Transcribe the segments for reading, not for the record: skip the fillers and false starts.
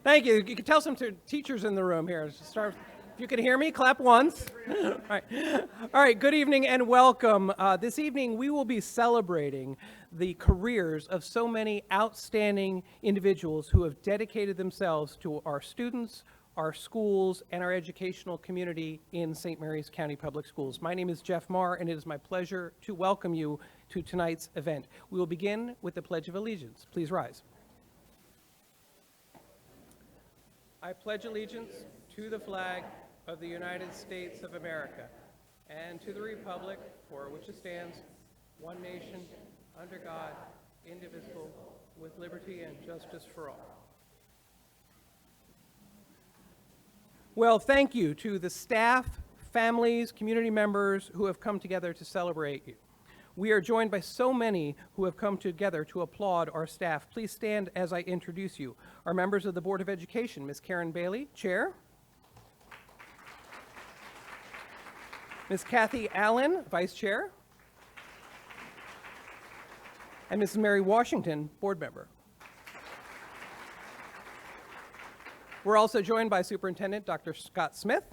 Thank you. You can tell some teachers in the room here. Start. If you can hear me, clap once. All right. All right, good evening and welcome. This evening we will be celebrating the careers of so many outstanding individuals who have dedicated themselves to our students, our schools, and our educational community in St. Mary's County Public Schools. My name is Jeff Marr, and it is my pleasure to welcome you to tonight's event. We will begin with the Pledge of Allegiance. Please rise. I pledge allegiance to the flag of the United States of America and to the republic for which it stands, one nation, under God, indivisible, with liberty and justice for all. Well, thank you to the staff, families, community members who have come together to celebrate you. We are joined by so many who have come together to applaud our staff. Please stand as I introduce you. Our members of the Board of Education, Ms. Karen Bailey, Chair. Ms. Kathy Allen, Vice Chair. And Mrs. Mary Washington, Board Member. We're also joined by Superintendent Dr. Scott Smith,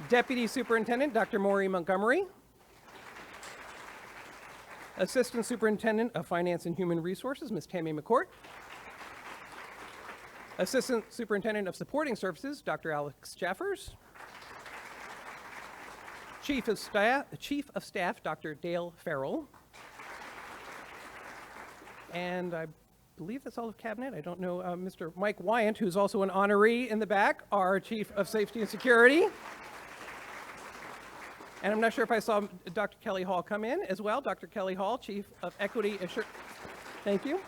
Deputy Superintendent Dr. Maureen Montgomery, Assistant Superintendent of Finance and Human Resources, Ms. Tammy McCourt, Assistant Superintendent of Supporting Services, Dr. Alex Jaffers, Chief of Staff, Dr. Dale Farrell, and I believe that's all of Cabinet. I don't know, Mr. Mike Wyant, who's also an honoree in the back, our Chief of Safety and Security. And I'm not sure if I saw Dr. Kelly Hall come in as well. Dr. Kelly Hall, Chief of Equity Assurance. Thank you.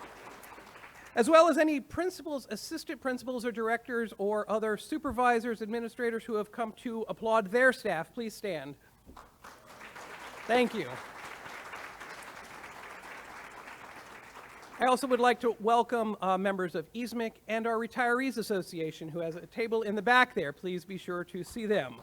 As well as any principals, assistant principals, or directors, or other supervisors, administrators who have come to applaud their staff. Please stand. Thank you. I also would like to welcome members of ESMIC and our Retirees Association, who has a table in the back there. Please be sure to see them.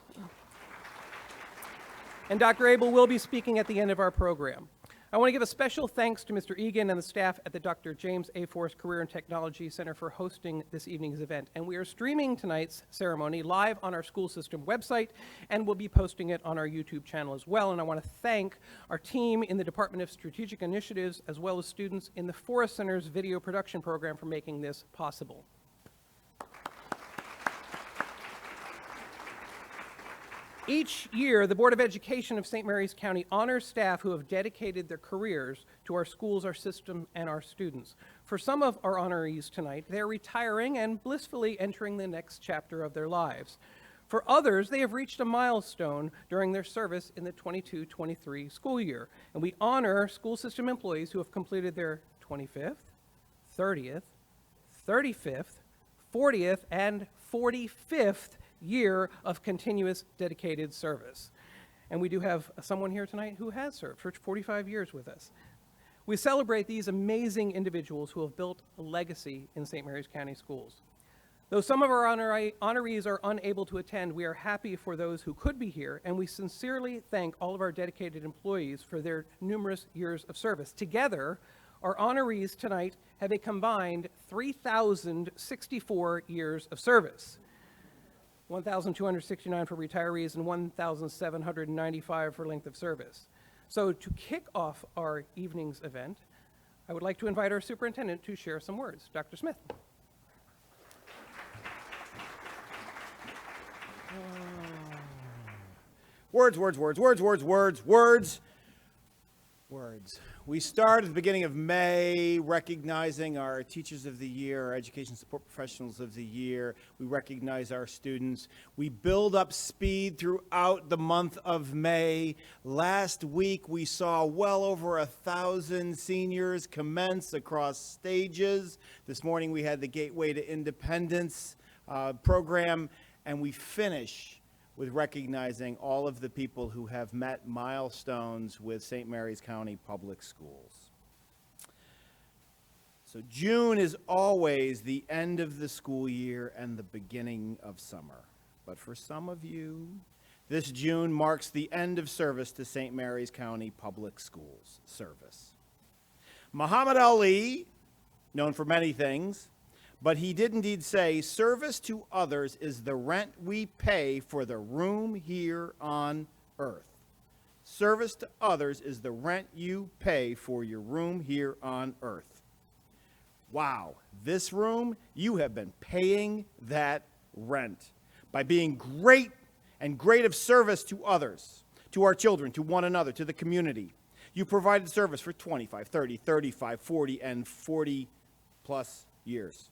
And Dr. Abel will be speaking at the end of our program. I want to give a special thanks to Mr. Egan and the staff at the Dr. James A. Forrest Career and Technology Center for hosting this evening's event. And we are streaming tonight's ceremony live on our school system website, and we'll be posting it on our YouTube channel as well. And I want to thank our team in the Department of Strategic Initiatives, as well as students in the Forrest Center's video production program for making this possible. Each year, the Board of Education of St. Mary's County honors staff who have dedicated their careers to our schools, our system, and our students. For some of our honorees tonight, they're retiring and blissfully entering the next chapter of their lives. For others, they have reached a milestone during their service in the 22-23 school year. And we honor school system employees who have completed their 25th, 30th, 35th, 40th, and 45th year of continuous dedicated service. And we do have someone here tonight who has served for 45 years with us. We celebrate these amazing individuals who have built a legacy in St. Mary's County Schools. Though some of our honorees are unable to attend, we are happy for those who could be here, and we sincerely thank all of our dedicated employees for their numerous years of service. Together, our honorees tonight have a combined 3,064 years of service. 1,269 for retirees and 1,795 for length of service. So to kick off our evening's event, I would like to invite our superintendent to share some words. Dr. Smith. Words. We start at the beginning of May recognizing our Teachers of the Year, our Education Support Professionals of the Year. We recognize our students. We build up speed throughout the month of May. Last week we saw well over 1,000 seniors commence across stages. This morning we had the Gateway to Independence program, and we finish with recognizing all of the people who have met milestones with St. Mary's County Public Schools. So June is always the end of the school year and the beginning of summer. But for some of you, this June marks the end of service to St. Mary's County Public Schools service. Muhammad Ali, known for many things, But he did indeed say, service to others is the rent we pay for the room here on earth. Service to others is the rent you pay for your room here on earth. Wow, this room, you have been paying that rent by being great and great of service to others, to our children, to one another, to the community. You provided service for 25, 30, 35, 40, and 40 plus years.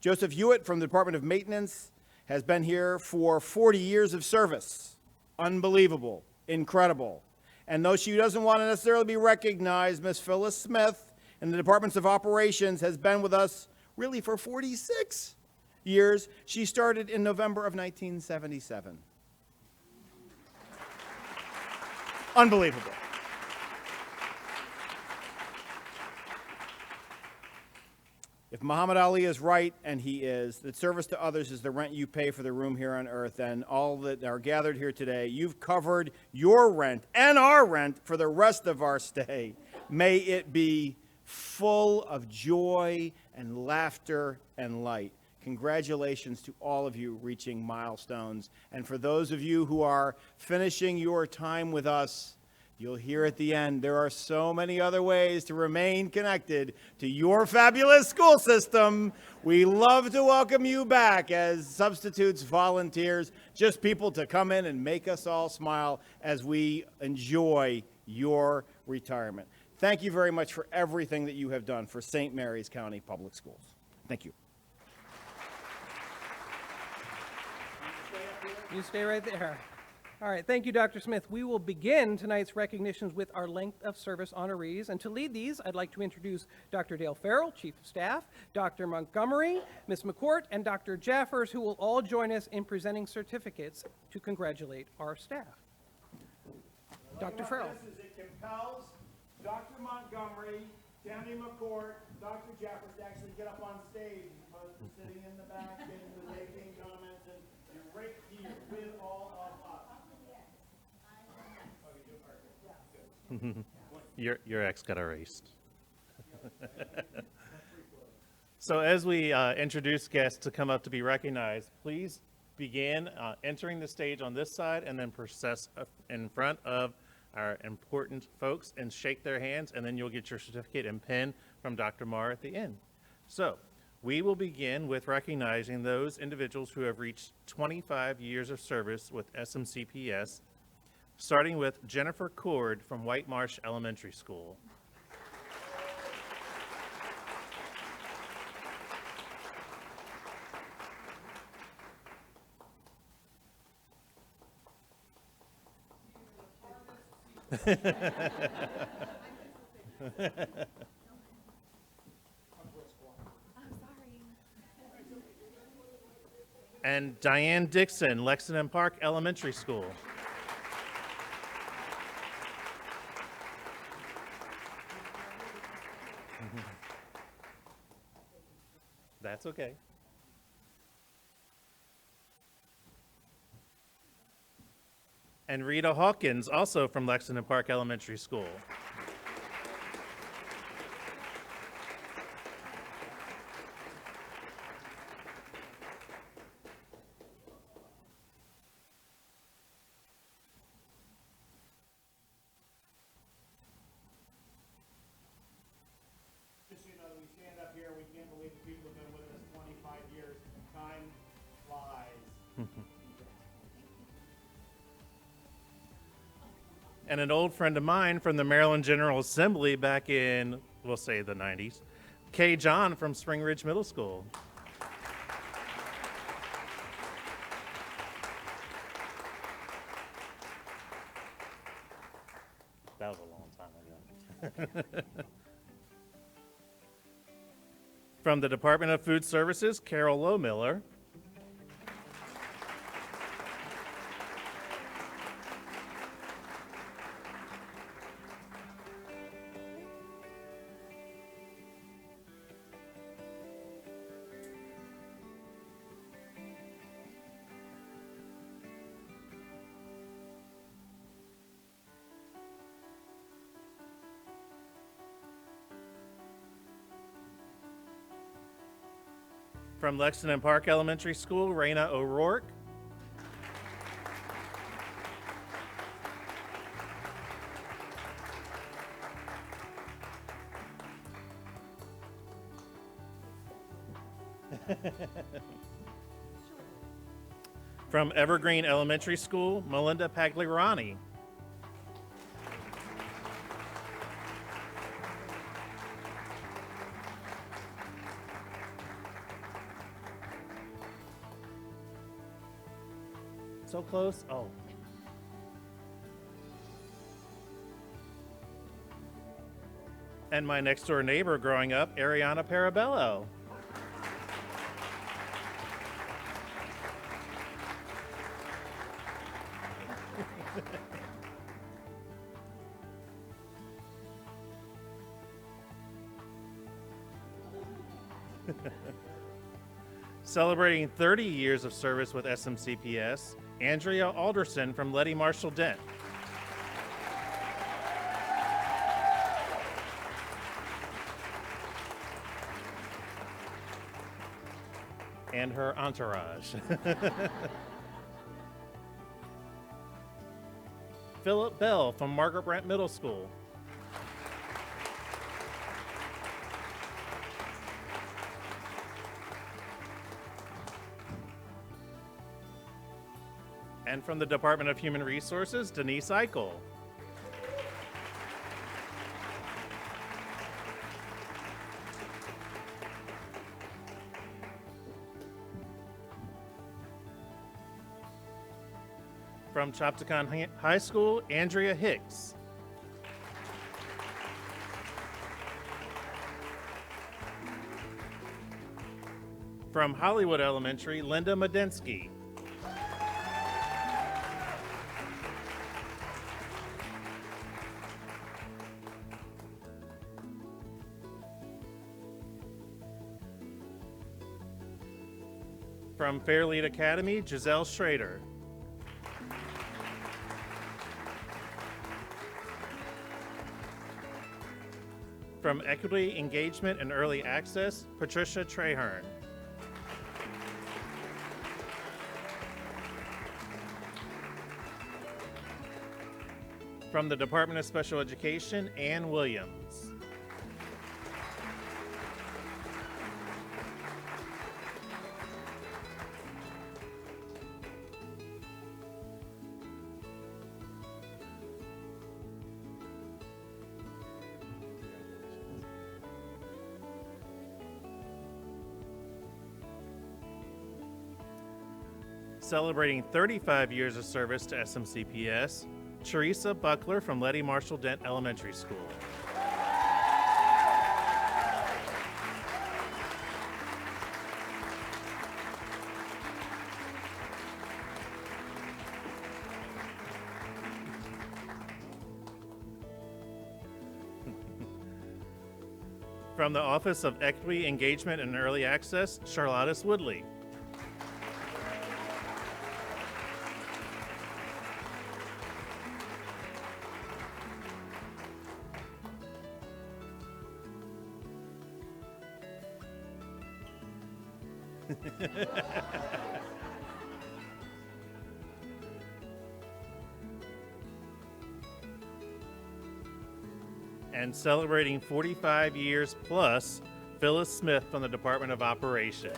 Joseph Hewitt from the Department of Maintenance has been here for 40 years of service. Unbelievable, incredible. And though she doesn't want to necessarily be recognized, Miss Phyllis Smith in the Departments of Operations has been with us really for 46 years. She started in November of 1977. Unbelievable. If Muhammad Ali is right, and he is, that service to others is the rent you pay for the room here on earth, then all that are gathered here today, you've covered your rent and our rent for the rest of our stay. May it be full of joy and laughter and light. Congratulations to all of you reaching milestones. And for those of you who are finishing your time with us, you'll hear at the end, there are so many other ways to remain connected to your fabulous school system. We love to welcome you back as substitutes, volunteers, just people to come in and make us all smile as we enjoy your retirement. Thank you very much for everything that you have done for St. Mary's County Public Schools. Thank you. You stay right there. All right, thank you, Dr. Smith. We will begin tonight's recognitions with our length of service honorees. And to lead these, I'd like to introduce Dr. Dale Farrell, Chief of Staff, Dr. Montgomery, Ms. McCourt, and Dr. Jaffers, who will all join us in presenting certificates to congratulate our staff. Dr. Farrell. It compels Dr. Montgomery, Tammy McCourt, Dr. Jaffers to actually get up on stage as opposed to sitting in the back and making comments and right here with all of us. Your ex got erased. So as we introduce guests to come up to be recognized, please begin entering the stage on this side and then process in front of our important folks and shake their hands, and then you'll get your certificate and pin from Dr. Marr at the end. So we will begin with recognizing those individuals who have reached 25 years of service with SMCPS, starting with Jennifer Cord from White Marsh Elementary School. And Diane Dixon, Lexington Park Elementary School. That's okay. And Rita Hawkins, also from Lexington Park Elementary School. Just so you know, we stand up here, we can't believe the people have been with us 25 years. Time flies. And an old friend of mine from the Maryland General Assembly back in, we'll say the 90s, Kay John from Spring Ridge Middle School. That was a long time ago. From the Department of Food Services, Carol Lowmiller. From Lexington Park Elementary School, Raina O'Rourke. From Evergreen Elementary School, Melinda Pagliarani. So close. Oh. And my next door neighbor growing up, Ariana Parabello. Celebrating 30 years of service with SMCPS, Andrea Alderson from Letty Marshall Dent. And her entourage. Philip Bell from Margaret Brent Middle School. And from the Department of Human Resources, Denise Eichel. From Chopticon High School, Andrea Hicks. From Hollywood Elementary, Linda Medensky. From Fairlead Academy, Giselle Schrader. From Equity, Engagement, and Early Access, Patricia Trahern. From the Department of Special Education, Ann Williams. Celebrating 35 years of service to SMCPS, Teresa Buckler from Letty Marshall Dent Elementary School. From the Office of Equity, Engagement, and Early Access, Charlottes Woodley. And celebrating 45 years plus, Phyllis Smith from the Department of Operations.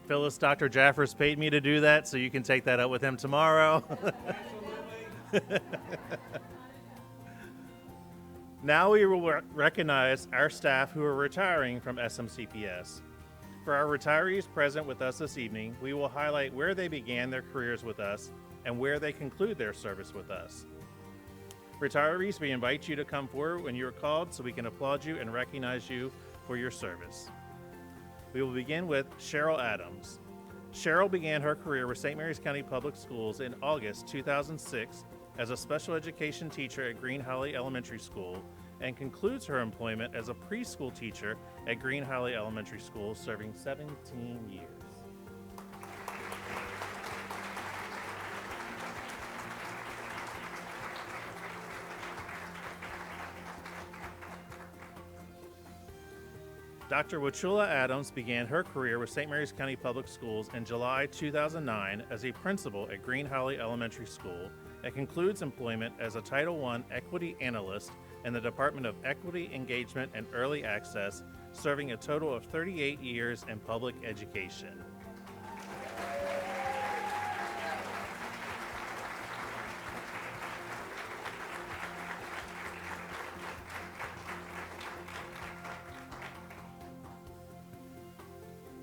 Phyllis, Dr. Jaffers paid me to do that, so you can take that up with him tomorrow. Now we will recognize our staff who are retiring from SMCPS. For our retirees present with us this evening, we will highlight where they began their careers with us and where they conclude their service with us. Retirees, we invite you to come forward when you are called so we can applaud you and recognize you for your service. We will begin with Cheryl Adams. Cheryl began her career with St. Mary's County Public Schools in August 2006 as a special education teacher at Green Holly Elementary School and concludes her employment as a preschool teacher at Green Holly Elementary School, serving 17 years. Dr. Wachula Adams began her career with St. Mary's County Public Schools in July 2009 as a principal at Green Holly Elementary School and concludes employment as a Title I Equity Analyst in the Department of Equity, Engagement, and Early Access, serving a total of 38 years in public education.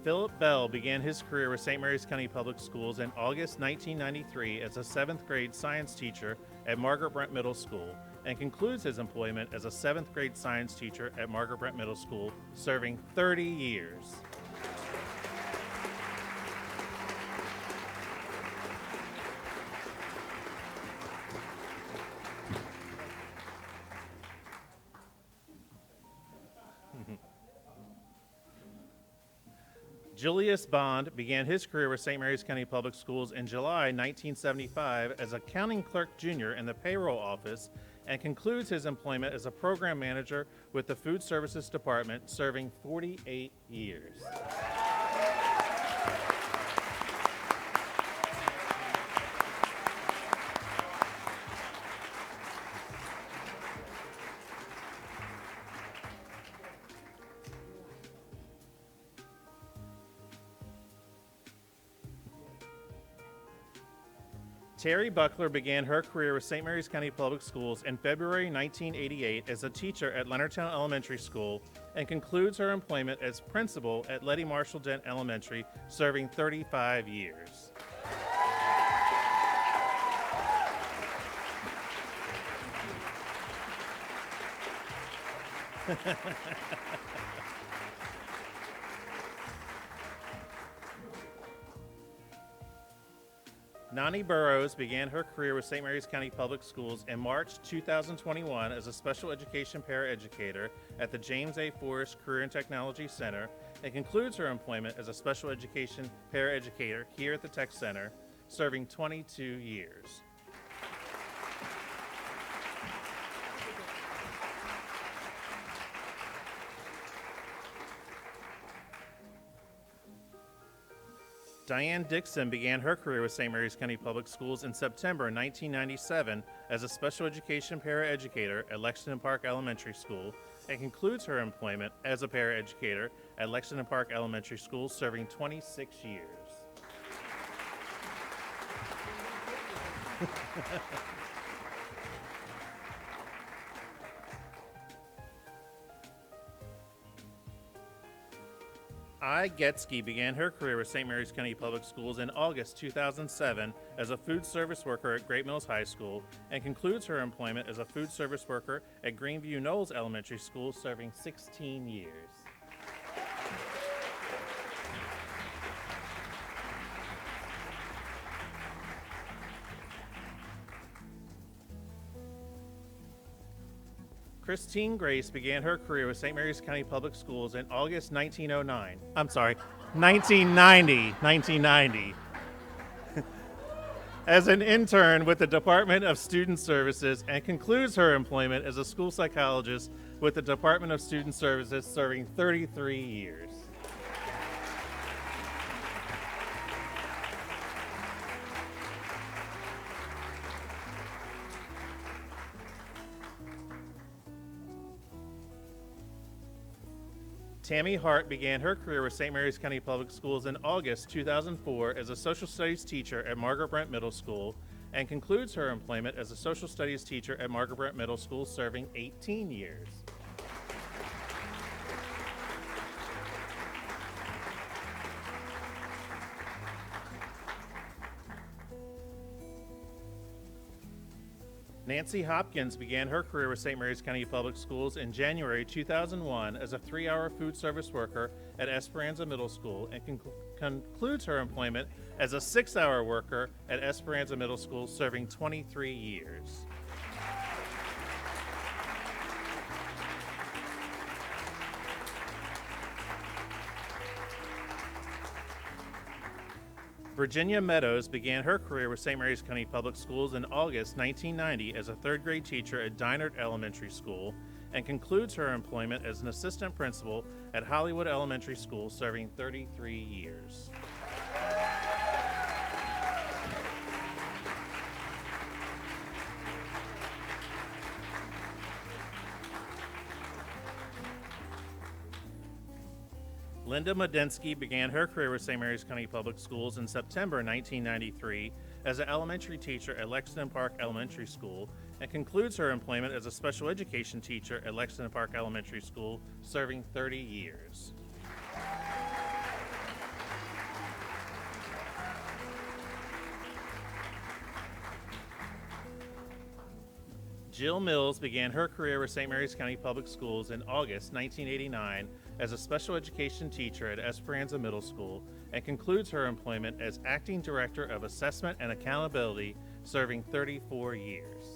Philip Bell began his career with St. Mary's County Public Schools in August 1993 as a 7th grade science teacher at Margaret Brent Middle School and concludes his employment as a 7th grade science teacher at Margaret Brent Middle School, serving 30 years. Julius Bond began his career with St. Mary's County Public Schools in July 1975 as accounting clerk junior in the payroll office and concludes his employment as a program manager with the Food Services Department, serving 48 years. Terry Buckler began her career with St. Mary's County Public Schools in February 1988 as a teacher at Leonardtown Elementary School and concludes her employment as principal at Letty Marshall Dent Elementary, serving 35 years. Nani Burrows began her career with St. Mary's County Public Schools in March 2021 as a special education paraeducator at the James A. Forrest Career and Technology Center and concludes her employment as a special education paraeducator here at the Tech Center, serving 22 years. Diane Dixon began her career with St. Mary's County Public Schools in September 1997 as a special education paraeducator at Lexington Park Elementary School and concludes her employment as a paraeducator at Lexington Park Elementary School, serving 26 years. I. Getsky began her career with St. Mary's County Public Schools in August 2007 as a food service worker at Great Mills High School and concludes her employment as a food service worker at Greenview Knolls Elementary School, serving 16 years. Christine Grace began her career with St. Mary's County Public Schools in August 1990, as an intern with the Department of Student Services and concludes her employment as a school psychologist with the Department of Student Services, serving 33 years. Tammy Hart began her career with St. Mary's County Public Schools in August 2004 as a social studies teacher at Margaret Brent Middle School and concludes her employment as a social studies teacher at Margaret Brent Middle School, serving 18 years. Nancy Hopkins began her career with St. Mary's County Public Schools in January 2001 as a 3-hour food service worker at Esperanza Middle School and concludes her employment as a 6-hour worker at Esperanza Middle School, serving 23 years. Virginia Meadows began her career with St. Mary's County Public Schools in August 1990 as a third-grade teacher at Dinard Elementary School and concludes her employment as an assistant principal at Hollywood Elementary School, serving 33 years. Linda Modensky began her career with St. Mary's County Public Schools in September 1993 as an elementary teacher at Lexington Park Elementary School and concludes her employment as a special education teacher at Lexington Park Elementary School, serving 30 years. Jill Mills began her career with St. Mary's County Public Schools in August 1989 as a special education teacher at Esperanza Middle School and concludes her employment as Acting Director of Assessment and Accountability, serving 34 years.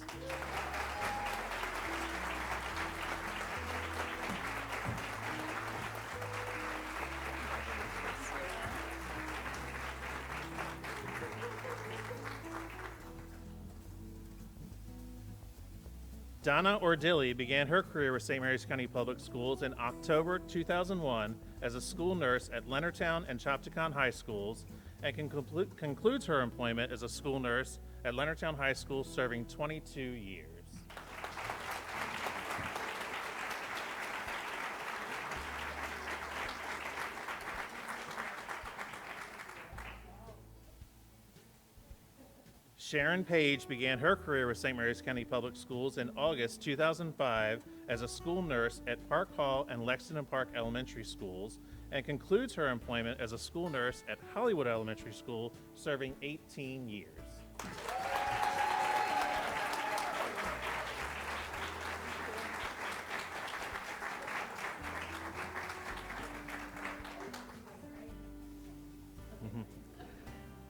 Donna Ordilli began her career with St. Mary's County Public Schools in October 2001 as a school nurse at Leonardtown and Chopticon High Schools and concludes her employment as a school nurse at Leonardtown High School, serving 22 years. Sharon Page began her career with St. Mary's County Public Schools in August 2005 as a school nurse at Park Hall and Lexington Park Elementary Schools and concludes her employment as a school nurse at Hollywood Elementary School, serving 18 years.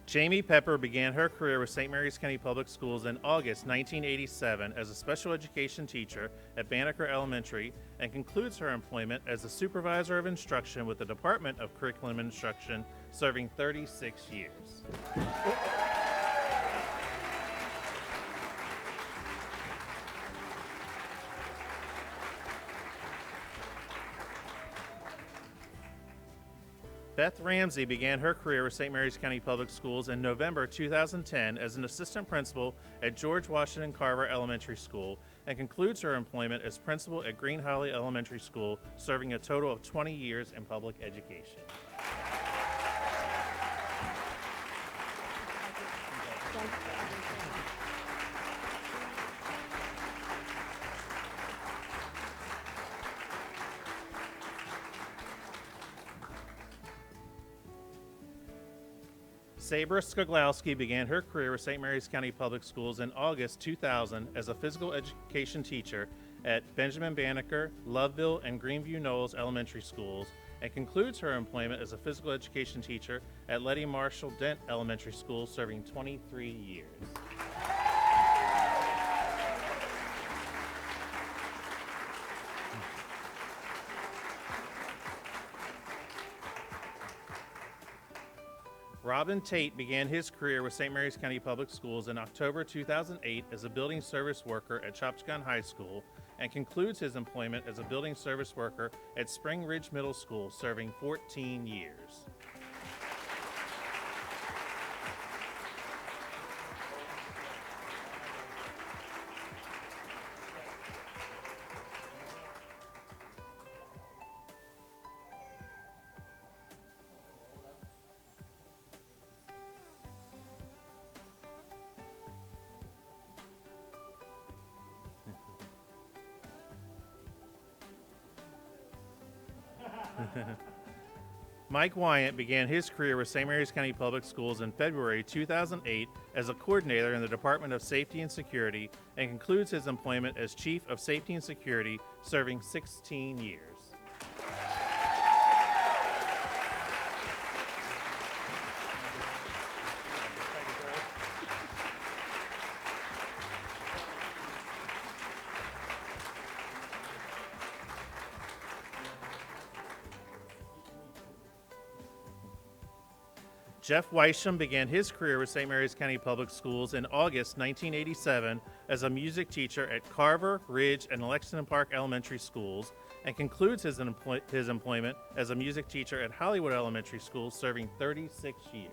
Jamie Pepper began her career with St. Mary's County Public Schools in August 1987 as a special education teacher at Banneker Elementary and concludes her employment as the supervisor of instruction with the Department of Curriculum Instruction, serving 36 years. Beth Ramsey began her career with St. Mary's County Public Schools in November 2010 as an assistant principal at George Washington Carver Elementary School and concludes her employment as principal at Green Holly Elementary School, serving a total of 20 years in public education. Sabra Skoglowski began her career with St. Mary's County Public Schools in August 2000 as a physical education teacher at Benjamin Banneker, Loveville, and Greenview Knolls Elementary Schools, and concludes her employment as a physical education teacher at Letty Marshall Dent Elementary School, serving 23 years. Robin Tate began his career with St. Mary's County Public Schools in October 2008 as a building service worker at Chopticon High School and concludes his employment as a building service worker at Spring Ridge Middle School, serving 14 years. Mike Wyant began his career with St. Mary's County Public Schools in February 2008 as a coordinator in the Department of Safety and Security and concludes his employment as Chief of Safety and Security, serving 16 years. Jeff Weisham began his career with St. Mary's County Public Schools in August 1987 as a music teacher at Carver, Ridge, and Lexington Park Elementary Schools, and concludes his employment as a music teacher at Hollywood Elementary School, serving 36 years.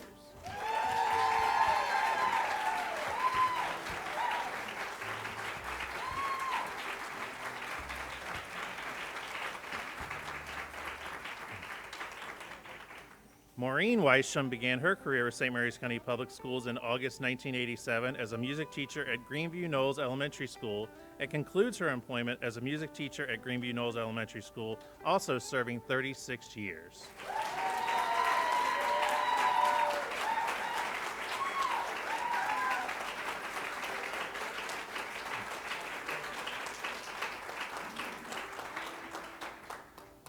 Maureen Weisham began her career with St. Mary's County Public Schools in August 1987 as a music teacher at Greenview Knolls Elementary School and concludes her employment as a music teacher at Greenview Knolls Elementary School, also serving 36 years.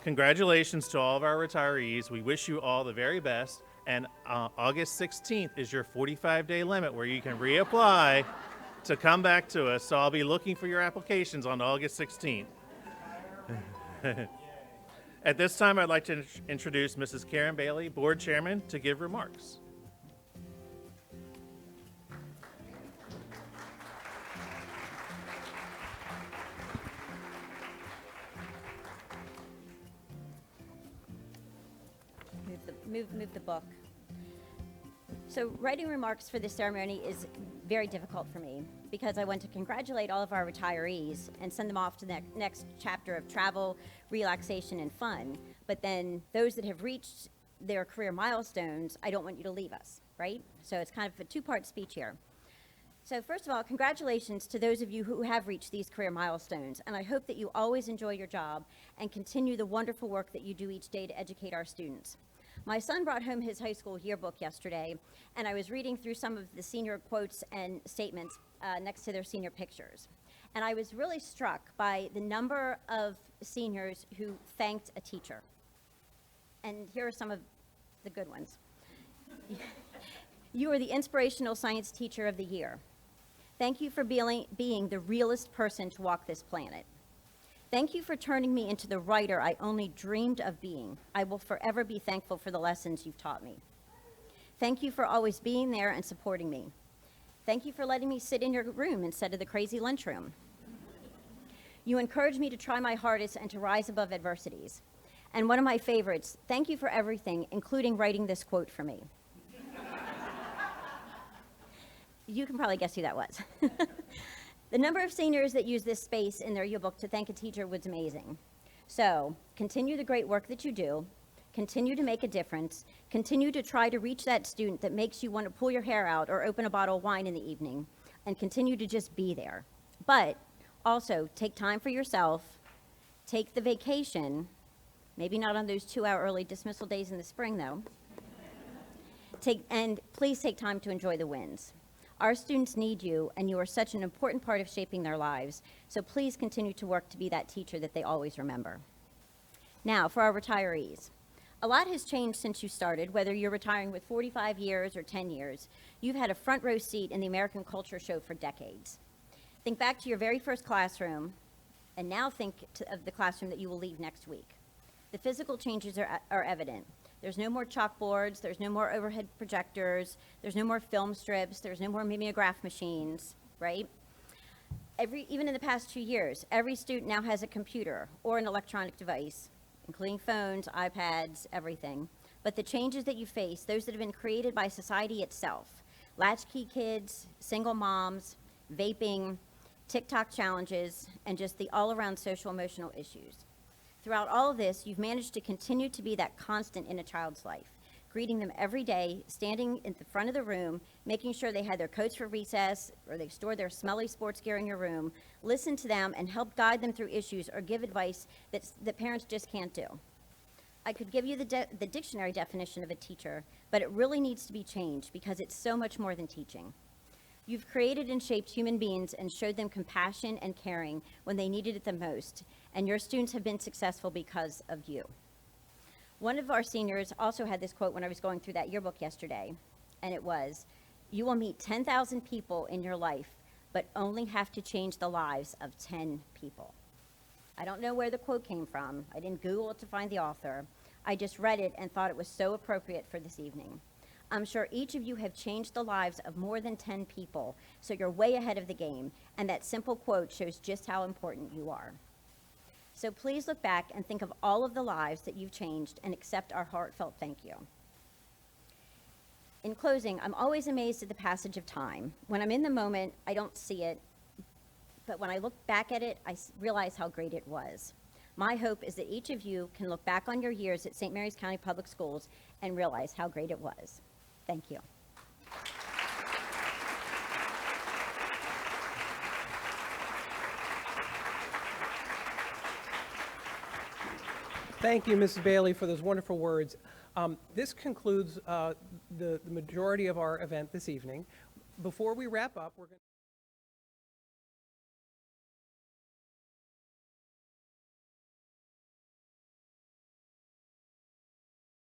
Congratulations to all of our retirees. We wish you all the very best. And August 16th is your 45-day limit where you can reapply to come back to us. So I'll be looking for your applications on August 16th. At this time, I'd like to introduce Mrs. Karen Bailey, Board Chairman, to give remarks. Move the book. So writing remarks for this ceremony is very difficult for me because I want to congratulate all of our retirees and send them off to the next chapter of travel, relaxation, and fun. But then those that have reached their career milestones, I don't want you to leave us, right? So it's kind of a two-part speech here. So first of all, congratulations to those of you who have reached these career milestones, and I hope that you always enjoy your job and continue the wonderful work that you do each day to educate our students. My son brought home his high school yearbook yesterday, and I was reading through some of the senior quotes and statements next to their senior pictures. And I was really struck by the number of seniors who thanked a teacher. And here are some of the good ones. You are the inspirational science teacher of the year. Thank you for being the realest person to walk this planet. Thank you for turning me into the writer I only dreamed of being. I will forever be thankful for the lessons you've taught me. Thank you for always being there and supporting me. Thank you for letting me sit in your room instead of the crazy lunchroom. You encourage me to try my hardest and to rise above adversities. And one of my favorites, thank you for everything, including writing this quote for me. You can probably guess who that was. The number of seniors that use this space in their yearbook to thank a teacher was amazing. So, continue the great work that you do, continue to make a difference, continue to try to reach that student that makes you want to pull your hair out or open a bottle of wine in the evening, and continue to just be there. But also, take time for yourself, take the vacation, maybe not on those 2-hour early dismissal days in the spring though, and please take time to enjoy the wins. Our students need you, and you are such an important part of shaping their lives, so please continue to work to be that teacher that they always remember. Now, for our retirees. A lot has changed since you started, whether you're retiring with 45 years or 10 years. You've had a front row seat in the American culture show for decades. Think back to your very first classroom, and now think of the classroom that you will leave next week. The physical changes are evident. There's no more chalkboards, there's no more overhead projectors, there's no more film strips, there's no more mimeograph machines, right? Even in the past 2 years, every student now has a computer or an electronic device, including phones, iPads, everything. But the changes that you face, those that have been created by society itself, latchkey kids, single moms, vaping, TikTok challenges, and just the all-around social emotional issues. Throughout all of this, you've managed to continue to be that constant in a child's life, greeting them every day, standing in the front of the room, making sure they had their coats for recess, or they stored their smelly sports gear in your room, listen to them, and help guide them through issues or give advice that parents just can't do. I could give you the dictionary definition of a teacher, but it really needs to be changed because it's so much more than teaching. You've created and shaped human beings and showed them compassion and caring when they needed it the most, and your students have been successful because of you. One of our seniors also had this quote when I was going through that yearbook yesterday, and it was, "You will meet 10,000 people in your life, but only have to change the lives of 10 people." I don't know where the quote came from. I didn't Google it to find the author. I just read it and thought it was so appropriate for this evening. I'm sure each of you have changed the lives of more than 10 people, so you're way ahead of the game, and that simple quote shows just how important you are. So please look back and think of all of the lives that you've changed and accept our heartfelt thank you. In closing, I'm always amazed at the passage of time. When I'm in the moment, I don't see it, but when I look back at it, I realize how great it was. My hope is that each of you can look back on your years at St. Mary's County Public Schools and realize how great it was. Thank you. Thank you, Mrs. Bailey, for those wonderful words. This concludes the majority of our event this evening. Before we wrap up, we're going to